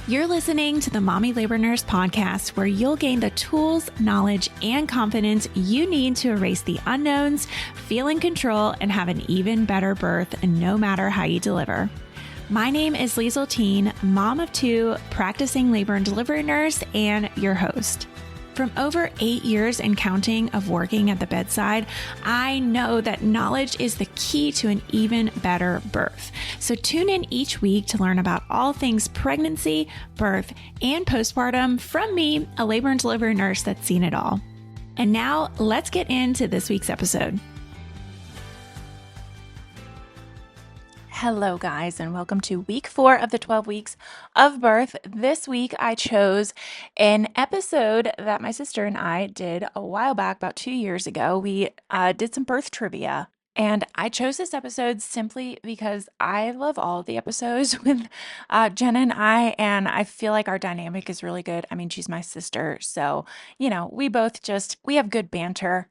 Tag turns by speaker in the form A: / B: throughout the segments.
A: You're listening to the Mommy Labor Nurse podcast, where you'll gain the tools, knowledge, and confidence you need to erase the unknowns, feel in control, and have an even better birth, no matter how you deliver. My name is Liesel, mom of two, practicing labor and delivery nurse, and your host. From over 8 years and counting of working at the bedside, I know that knowledge is the key to an even better birth. So tune in each week to learn about all things pregnancy, birth, and postpartum from me, a labor and delivery nurse that's seen it all. And now let's get into this week's episode. Hello, guys, and welcome to week 4 of the 12 weeks of birth. This week, I chose an episode that my sister and I did a while back, about 2 years ago. We did some birth trivia, and I chose this episode simply because I love all of the episodes with Jenna and I feel like our dynamic is really good. I mean, she's my sister, so, we have good banter.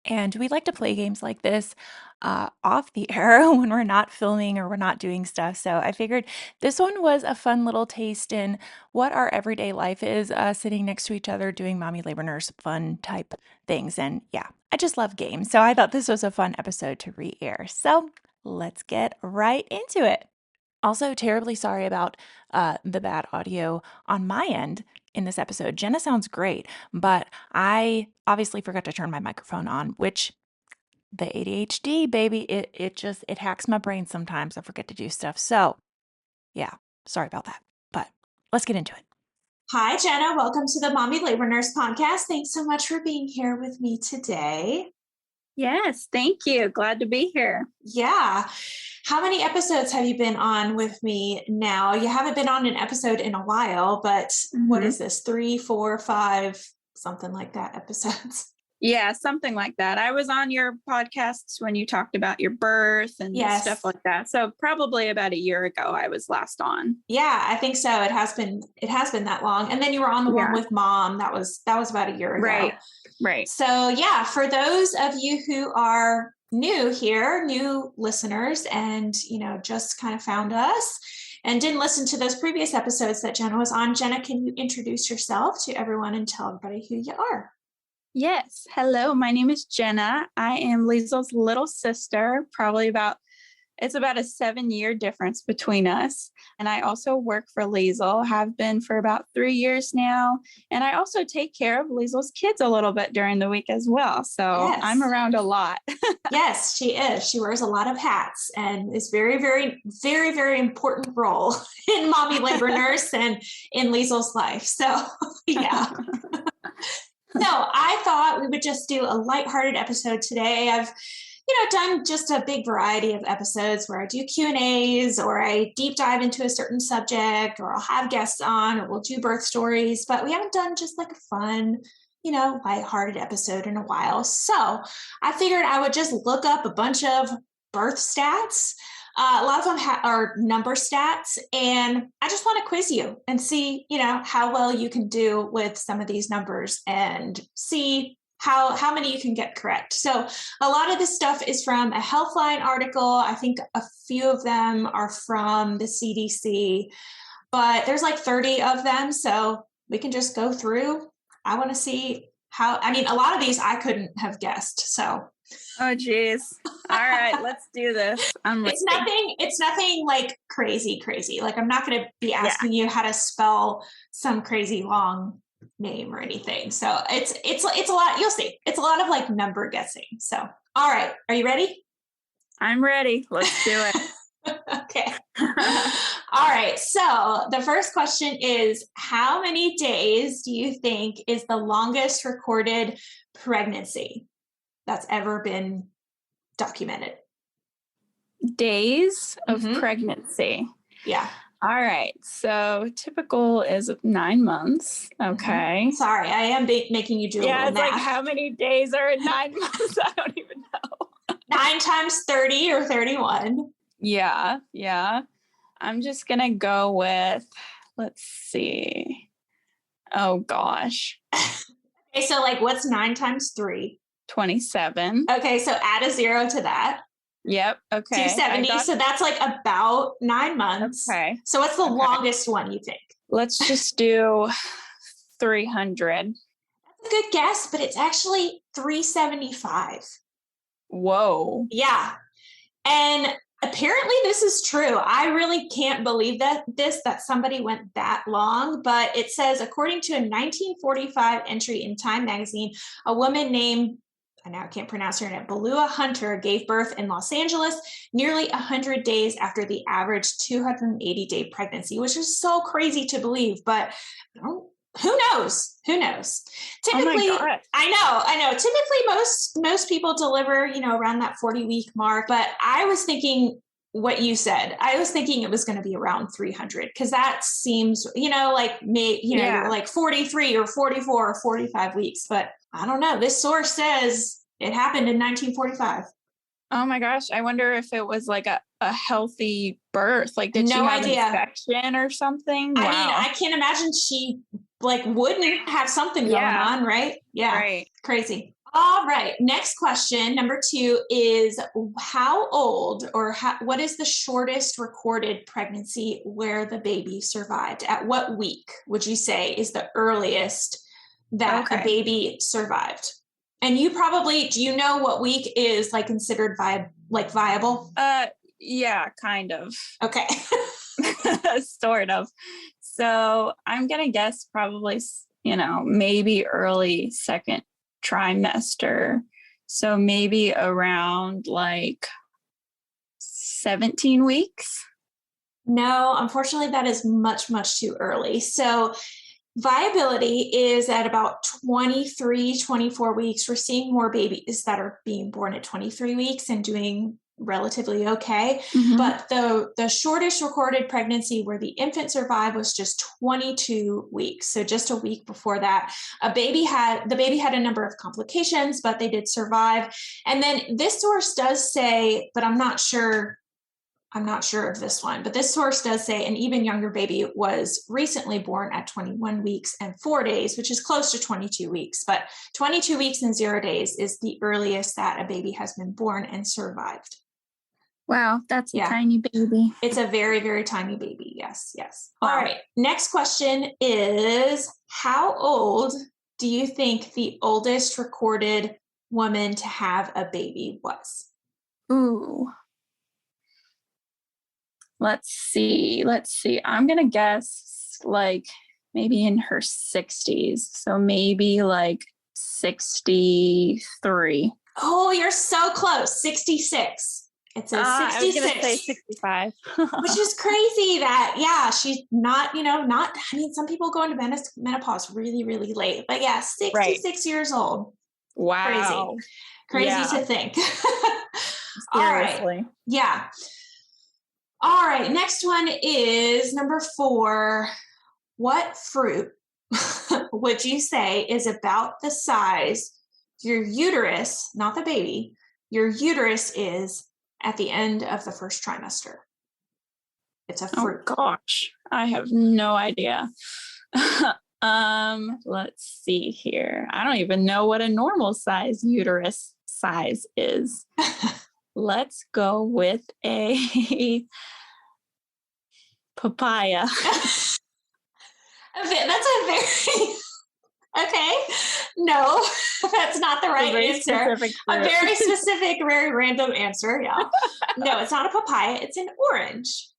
A: And we like to play games like this off the air when we're not filming or we're not doing stuff. So I figured this one was a fun little taste in what our everyday life is, sitting next to each other, doing mommy labor nurse fun type things. And yeah, I just love games. So I thought this was a fun episode to re-air. So let's get right into it. Also, terribly sorry about the bad audio on my end in this episode. Jenna sounds great, but I obviously forgot to turn my microphone on, which the ADHD, baby, it hacks my brain sometimes. I forget to do stuff. So yeah, sorry about that, but let's get into it. Hi, Jenna. Welcome to the Mommy Labor Nurse podcast. Thanks so much for being here with me today.
B: Yes, thank you. Glad to be here.
A: Yeah. How many episodes have you been on with me now? You haven't been on an episode in a while, but What is this? 3, 4, 5, something like that episodes?
B: Yeah, something like that. I was on your podcasts when you talked about your birth and stuff like that. So probably about a year ago I was last on.
A: Yeah, I think so. It has been that long. And then you were on the one with Mom. That was about a year ago.
B: Right.
A: So yeah, for those of you who are new here, new listeners, and just kind of found us and didn't listen to those previous episodes that Jenna was on, Jenna, can you introduce yourself to everyone and tell everybody who you are?
B: Yes. Hello, my name is Jenna. I am Liesel's little sister, it's about a 7-year difference between us. And I also work for Liesel, have been for about 3 years now. And I also take care of Liesel's kids a little bit during the week as well. So I'm around a lot.
A: Yes, she is. She wears a lot of hats and is very, very, very, very important role in Mommy Labor Nurse and in Liesel's life. So yeah. So I thought we would just do a lighthearted episode today. I've done just a big variety of episodes where I do Q&As or I deep dive into a certain subject, or I'll have guests on, or we'll do birth stories, but we haven't done just like a fun, lighthearted episode in a while. So I figured I would just look up a bunch of birth stats. A lot of them are number stats, and I just want to quiz you and see, how well you can do with some of these numbers and see how many you can get correct. So a lot of this stuff is from a Healthline article. I think a few of them are from the CDC, but there's like 30 of them. So we can just go through. I want to see a lot of these I couldn't have guessed. So.
B: Oh, geez. All right, let's do this.
A: It's nothing like crazy. Like, I'm not going to be asking you how to spell some crazy long name or anything. So it's a lot. You'll see. It's a lot of like number guessing. So, all right. Are you ready?
B: I'm ready. Let's do it.
A: Okay. All right. So the first question is, how many days do you think is the longest recorded pregnancy that's ever been documented?
B: Days of pregnancy.
A: Yeah.
B: All right. So typical is 9 months. Okay.
A: Sorry, I am making you do a little
B: it's
A: math.
B: like, how many days are in 9 months? I don't even know.
A: 9 times 30 or 31.
B: Yeah. I'm just going to go with, let's see. Oh, gosh.
A: Okay, so like what's 9 times 3?
B: 27.
A: Okay, so add a 0 to that.
B: Yep. Okay.
A: 270. So that's like about 9 months.
B: Okay.
A: So what's the longest one you think?
B: Let's just do 300.
C: That's a good guess, but it's actually 375.
B: Whoa.
C: Yeah. And apparently this is true. I really can't believe that somebody went that long, but it says, according to a 1945 entry in Time magazine, a woman named, I now can't pronounce her name, Balua Hunter gave birth in Los Angeles nearly 100 days after the average 280-day pregnancy, which is so crazy to believe, but who knows? Who knows? Typically,
B: oh my God.
C: I know. Typically, most people deliver, around that 40-week mark. But I was thinking what you said. I was thinking it was going to be around 300 because that seems, like you're like 43 or 44 or 45 weeks. But I don't know. This source says it happened in 1945.
B: Oh my gosh. I wonder if it was like a healthy birth. Like, did she have an infection or something?
C: I mean, I can't imagine she wouldn't have something going on, right? Yeah.
B: Right.
C: Crazy. All right. Next question, number 2, is how old what is the shortest recorded pregnancy where the baby survived? At what week would you say is the earliest that a baby survived? And you probably, do you know what week is considered viable?
B: Yeah, kind of.
C: Okay.
B: Sort of. So I'm going to guess probably, maybe early second trimester. So maybe around 17 weeks.
C: No, unfortunately, that is much, much too early. So viability is at about 23, 24 weeks. We're seeing more babies that are being born at 23 weeks and doing relatively okay.
B: Mm-hmm.
C: But the shortest recorded pregnancy where the infant survived was just 22 weeks. So just a week before that, the baby had a number of complications, but they did survive. And then this source does say, but I'm not sure of this one, but this source does say an even younger baby was recently born at 21 weeks and 4 days, which is close to 22 weeks. But 22 weeks and 0 days is the earliest that a baby has been born and survived.
B: Wow, that's a tiny baby.
C: It's a very, very tiny baby. Yes, yes. Wow. All right. Next question is, how old do you think the oldest recorded woman to have a baby was?
B: Ooh. Let's see. I'm going to guess maybe in her 60s. So maybe 63.
C: Oh, you're so close. 66. It says 66.
B: I was going to say 65.
C: Which is crazy that, she's not, some people go into menopause really, really late. But 66 years old.
B: Wow.
C: Crazy to think.
B: Seriously.
C: All right. Yeah. All right. Next one is number 4. What fruit would you say is about the size your uterus, not the baby, your uterus is at the end of the first trimester? It's a fruit.
B: Oh gosh, I have no idea. Let's see here. I don't even know what a normal size uterus size is. Let's go with a papaya.
C: That's a very okay. No, that's not the right answer. A very specific, very random answer. Yeah. No, it's not a papaya. It's an orange.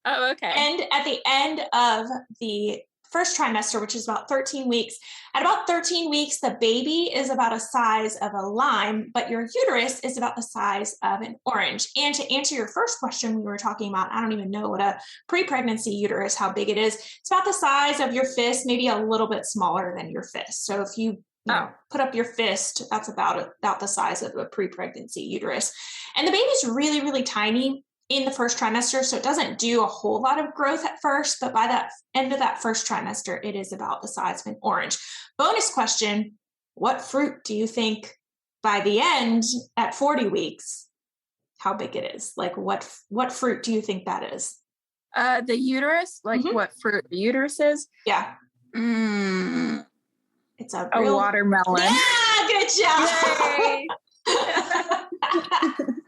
B: Oh, okay.
C: And at the end of the first trimester, which is about 13 weeks, at about 13 weeks, the baby is about a size of a lime, but your uterus is about the size of an orange. And to answer your first question, we were talking about, I don't even know what a pre-pregnancy uterus, how big it is. It's about the size of your fist, maybe a little bit smaller than your fist. So if you put up your fist, that's about the size of a pre-pregnancy uterus. And the baby's really, really tiny in the first trimester, so it doesn't do a whole lot of growth at first, but by the end of that first trimester, it is about the size of an orange. Bonus question, what fruit do you think by the end at 40 weeks, how big it is? What fruit do you think that is?
B: The uterus? What fruit the uterus is?
C: Yeah. It's a
B: watermelon.
C: Yeah, good job.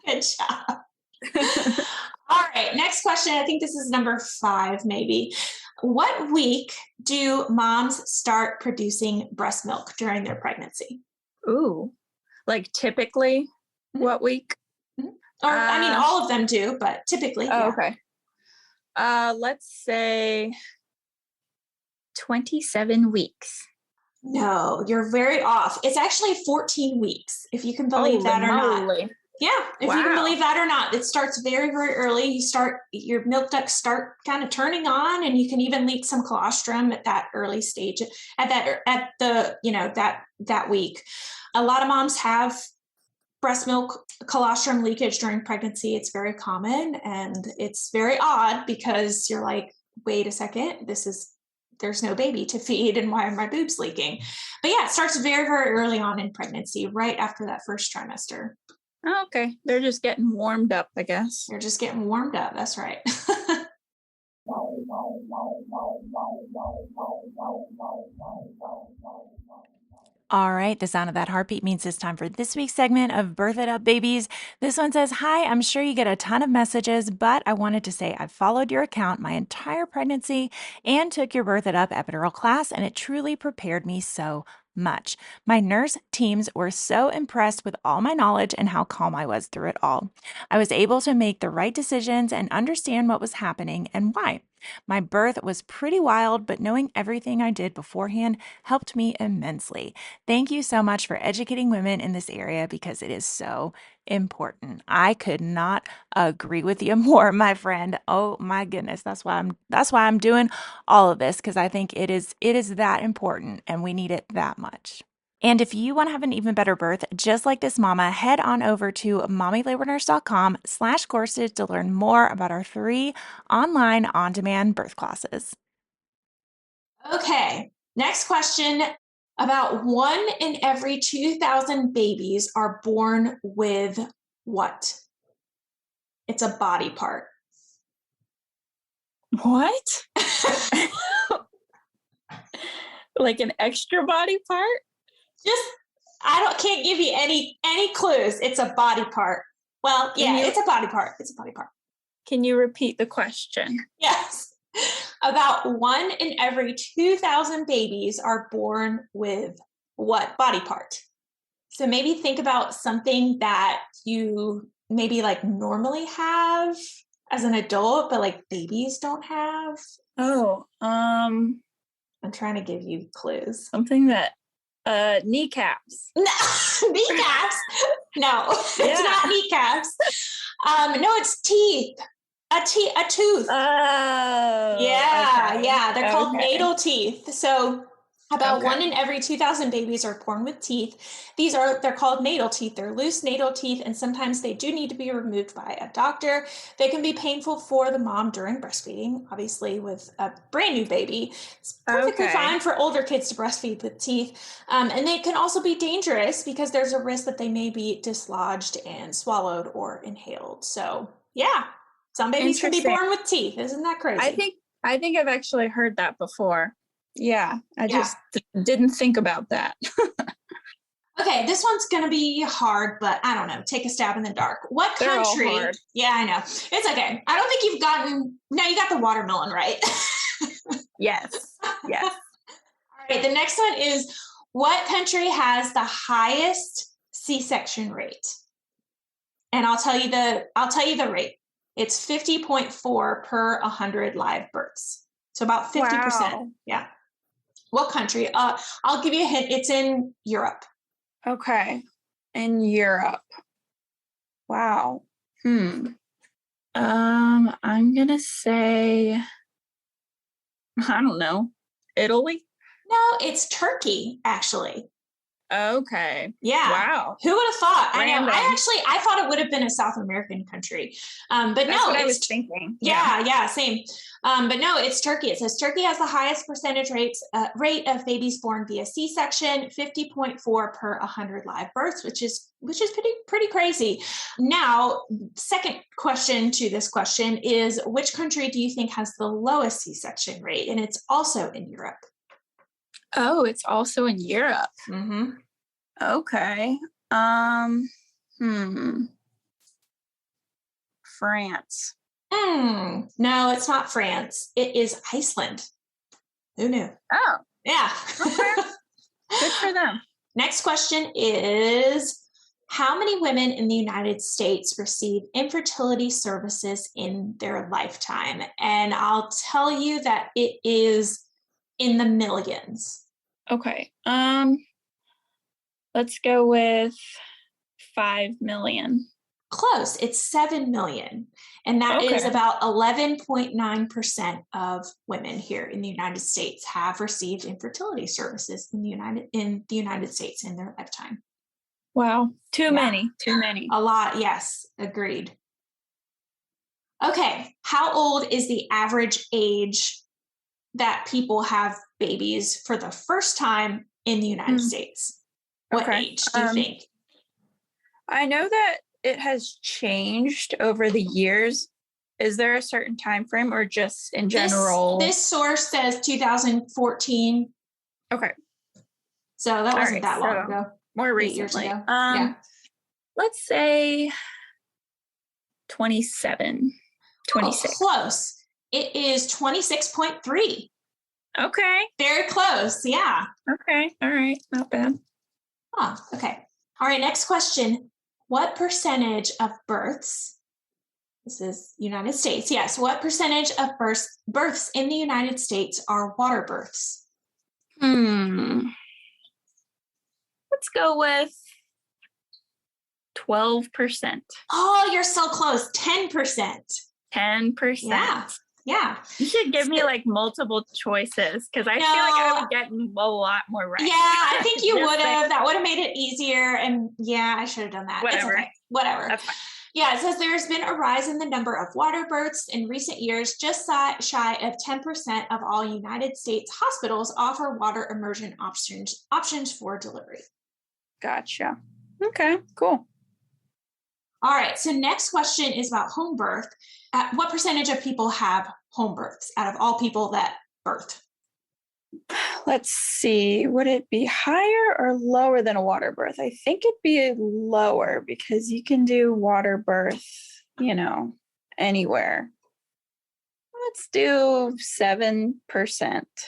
C: Good job. All right, next question. I think this is number 5, maybe. What week do moms start producing breast milk during their pregnancy?
B: Ooh, like typically
C: Mhm.
B: what week?
C: Mhm. Or, I mean, all of them do, but typically,
B: Oh,
C: yeah.
B: okay. Let's say 27 weeks.
C: No, you're very off. It's actually 14 weeks, if you can believe that or not.
B: Moly.
C: Yeah, if you can
B: Wow.
C: believe that or not. It starts very, very early. Your milk ducts start kind of turning on, and you can even leak some colostrum at that early stage, that week. A lot of moms have breast milk colostrum leakage during pregnancy. It's very common, and it's very odd because you're like, wait a second, there's no baby to feed, and why are my boobs leaking? But yeah, it starts very, very early on in pregnancy, right after that first trimester.
B: Oh, okay. They're just getting warmed up, I guess.
C: You're just getting warmed up. That's right.
A: All right, the sound of that heartbeat means it's time for this week's segment of Birth It Up Babies. This one says, Hi, I'm sure you get a ton of messages, but I wanted to say I've followed your account my entire pregnancy and took your Birth It Up epidural class, and it truly prepared me so much. My nurse teams were so impressed with all my knowledge and how calm I was through it all. I was able to make the right decisions and understand what was happening and why. My birth was pretty wild, but knowing everything I did beforehand helped me immensely. Thank you so much for educating women in this area because it is so important. I could not agree with you more, my friend. Oh my goodness, that's why I'm doing all of this, because I think it is that important and we need it that much. And if you want to have an even better birth, just like this mama, head on over to mommylabornurse.com/courses to learn more about our 3 online on-demand birth classes.
C: Okay, next question. About 1 in every 2,000 babies are born with what? It's a body part.
B: What? Like an extra body part?
C: Just can't give you any clues. It's a body part. Well, yeah, it's a body part. It's a body part.
B: Can you repeat the question?
C: Yes. About 1 in every 2,000 babies are born with what body part? So maybe think about something that you maybe like normally have as an adult, but like babies don't have.
B: Oh,
C: I'm trying to give you clues.
B: something that kneecaps.
C: No, kneecaps. No, it's not kneecaps. No, it's teeth. A tooth.
B: Oh,
C: Yeah,
B: okay.
C: yeah. They're called
B: Okay.
C: natal teeth. So about
B: Okay.
C: 1 in every 2,000 babies are born with teeth. They're called natal teeth. They're loose natal teeth, and sometimes they do need to be removed by a doctor. They can be painful for the mom during breastfeeding. Obviously, with a brand new baby, it's perfectly fine for older kids to breastfeed with teeth. And they can also be dangerous because there's a risk that they may be dislodged and swallowed or inhaled. So yeah, some babies can be born with teeth. Isn't that crazy?
B: I think I've actually heard that before. Yeah, I just didn't think about that.
C: Okay, this one's going to be hard, but I don't know. Take a stab in the dark. What
B: They're all
C: country?
B: hard.
C: Yeah, I know. It's okay. I don't think you got the watermelon right.
B: Yes. Yes.
C: All right, the next one is, what country has the highest C-section rate? And I'll tell you the rate. It's 50.4 per 100 live births. So about 50%.
B: Wow.
C: Yeah. What country? I'll give you a hint. It's in Europe.
B: Okay. In Europe. Wow. I'm gonna say, I don't know, Italy?
C: No, it's Turkey, actually.
B: Okay.
C: Yeah.
B: Wow.
C: Who would have thought?
B: Random.
C: I know. I thought it would have been a South American country. But
B: That's
C: no,
B: what I was thinking.
C: Yeah, same. But no, it's Turkey. It says Turkey has the highest percentage rate of babies born via C-section, 50.4 per 100 live births, which is pretty crazy. Now, second question to this question is, which country do you think has the lowest C-section rate? And it's also in Europe.
B: Oh, it's also in Europe.
C: Mm-hmm.
B: Okay. France.
C: No, it's not France. It is Iceland. Who knew?
B: Oh,
C: Yeah.
B: okay. Good for them.
C: Next question is, how many women in the United States receive infertility services in their lifetime? And I'll tell you that it is in the millions.
B: Okay. Let's go with 5 million.
C: Close. It's 7 million. And that is about 11.9% of women here in the United States have received infertility services in the United States in their lifetime.
B: Wow. Too many.
C: A lot. Yes. Agreed. Okay. How old is the average age that people have babies for the first time in the United States? What age do you think?
B: I know that it has changed over the years. Is there a certain time frame or just in general?
C: This source says 2014.
B: Okay.
C: So that wasn't that long ago.
B: More recently. 8 years ago. Let's say 27, 26.
C: Oh, close. It is 26.3.
B: Okay.
C: Very close. Yeah.
B: Okay. All right. Not bad.
C: Oh, okay. All right. Next question. What percentage of births, this is United States, yes, what percentage of births in the United States are water births?
B: Let's go with 12%.
C: Oh, you're so close. 10%.
B: 10%.
C: Yeah.
B: You should give me like multiple choices because I feel like I would get a lot more right.
C: Yeah, I think you would have. That would have made it easier. And yeah, I should have done that.
B: Whatever.
C: It's okay. Whatever. Yeah, it says there's been a rise in the number of water births in recent years. Just shy of 10% of all United States hospitals offer water immersion options for delivery.
B: Gotcha. Okay, cool.
C: All right. So next question is about home birth. What percentage of people have home births out of all people that birth?
B: Let's see. Would it be higher or lower than a water birth? I think it'd be lower because you can do water birth, anywhere. Let's do 7%.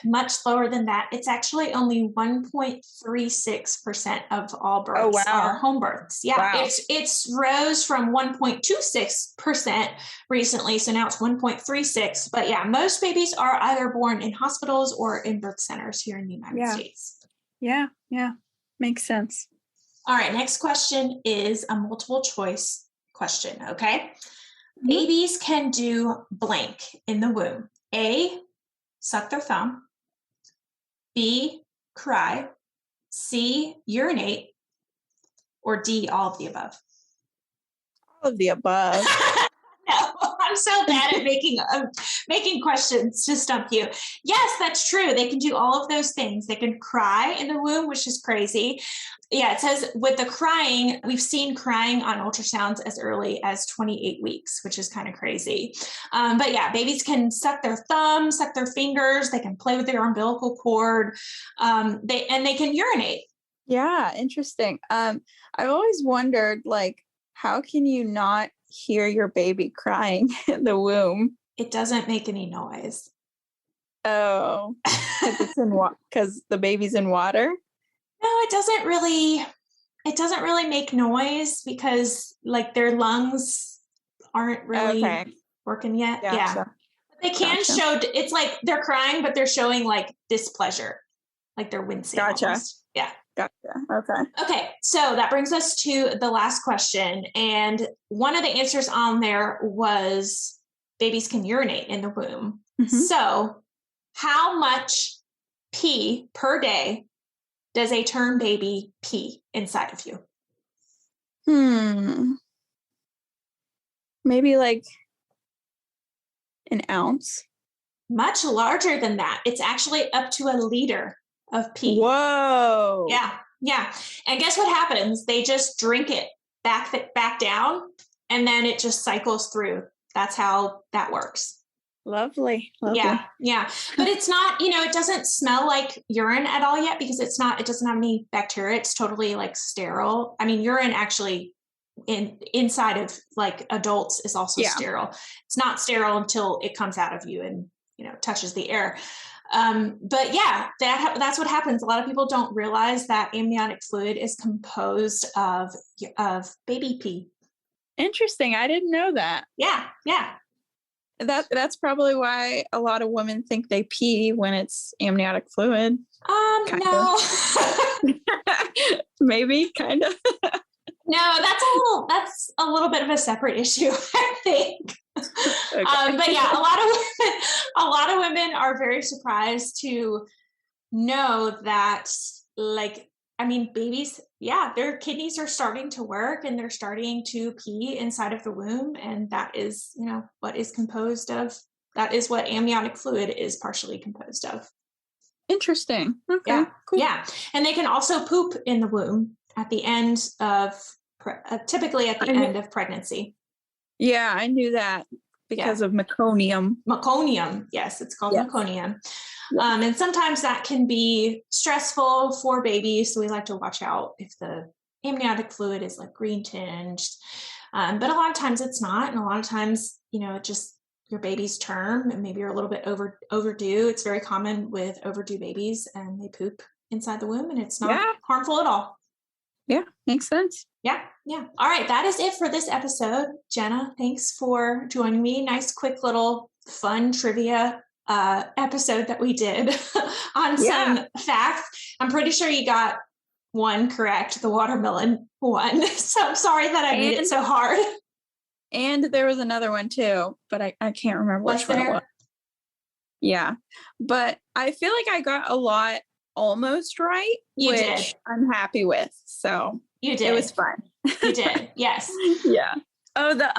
C: Much lower than that. It's actually only 1.36% of all births are home births. Yeah,
B: wow.
C: It's rose from 1.26% recently, so now it's 1.36. But yeah, most babies are either born in hospitals or in birth centers here in the United States.
B: Yeah, makes sense.
C: All right, next question is a multiple choice question, okay? Babies can do blank in the womb. A, suck their thumb. B, cry. C, urinate. Or D, all of the above.
B: All of the above.
C: No, I'm so bad at making questions to stump you. Yes, that's true. They can do all of those things. They can cry in the womb, which is crazy. Yeah, it says with the crying, we've seen crying on ultrasounds as early as 28 weeks, which is kind of crazy. But yeah, babies can suck their thumbs, suck their fingers. They can play with their umbilical cord. They can urinate.
B: Yeah, interesting. I've always wondered, how can you not hear your baby crying in the womb?
C: It doesn't make any noise.
B: Oh, because the baby's in water?
C: No, it doesn't really make noise because their lungs aren't really working yet.
B: Gotcha.
C: Yeah. But they can show, it's like they're crying, but they're showing displeasure. They're wincing.
B: Gotcha.
C: Almost. Yeah.
B: Gotcha.
C: Okay. So that brings us to the last question. And one of the answers on there was babies can urinate in the womb. Mm-hmm. So how much pee per day does a term baby pee inside of you?
B: Maybe an ounce.
C: Much larger than that. It's actually up to a liter of pee.
B: Whoa.
C: Yeah. And guess what happens? They just drink it back down, and then it just cycles through. That's how that works.
B: Lovely.
C: Yeah. But it's not, it doesn't smell like urine at all yet because it doesn't have any bacteria. It's totally sterile. I mean, urine actually inside of like adults is also sterile. It's not sterile until it comes out of you and, touches the air. But yeah, that's what happens. A lot of people don't realize that amniotic fluid is composed of baby pee.
B: Interesting. I didn't know that.
C: Yeah. Yeah.
B: That's probably why a lot of women think they pee when it's amniotic fluid.
C: No.
B: Maybe, kind of.
C: No, that's a little bit of a separate issue, I think. Okay. But yeah, a lot of women are very surprised to know that, babies, their kidneys are starting to work and they're starting to pee inside of the womb. And that is, what is composed of, that is what amniotic fluid is partially composed of.
B: Interesting. Okay,
C: yeah.
B: Cool.
C: Yeah. And they can also poop in the womb at the end of, typically at the end of pregnancy.
B: Yeah, I knew that because of meconium.
C: Meconium. Yes, it's called meconium. And sometimes that can be stressful for babies. So we like to watch out if the amniotic fluid is like green tinged. But a lot of times it's not. And a lot of times, just your baby's term and maybe you're a little bit overdue. It's very common with overdue babies and they poop inside the womb and it's not harmful at all.
B: Yeah, makes sense.
C: Yeah. All right. That is it for this episode. Jenna, thanks for joining me. Nice, quick little fun trivia episode that we did on some facts. I'm pretty sure you got one correct, the watermelon one. So I'm sorry that I made it so hard.
B: And there was another one too, but I can't remember which one it was. Yeah. But I feel like I got a lot almost right, which I'm happy with. So
C: you did.
B: It was fun.
C: You did. Yes.
B: Yeah. Oh, the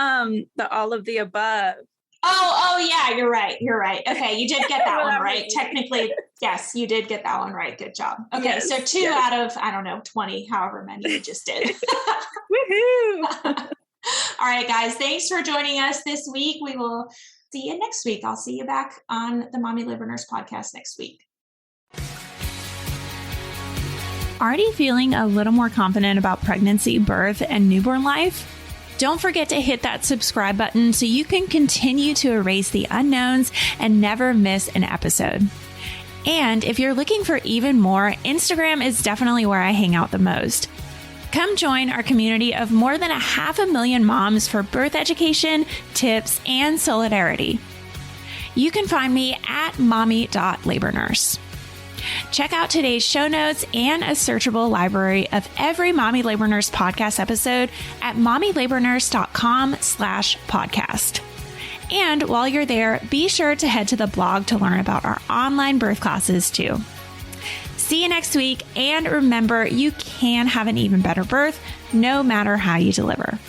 B: all of the above.
C: Oh yeah, you're right. Okay, you did get that one right. Technically, yes, you did get that one right. Good job. Okay, so 2 out of 20, however many you just did.
B: Woohoo!
C: All right, guys, thanks for joining us this week. We will see you next week. I'll see you back on the Mommy Labor Nurse podcast next week.
A: Already feeling a little more confident about pregnancy, birth, and newborn life? Don't forget to hit that subscribe button so you can continue to erase the unknowns and never miss an episode. And if you're looking for even more, Instagram is definitely where I hang out the most. Come join our community of more than 500,000 moms for birth education, tips, and solidarity. You can find me at mommy.labornurse. Check out today's show notes and a searchable library of every Mommy Labor Nurse podcast episode at mommylabornurse.com/podcast. And while you're there, be sure to head to the blog to learn about our online birth classes too. See you next week. And remember, you can have an even better birth no matter how you deliver.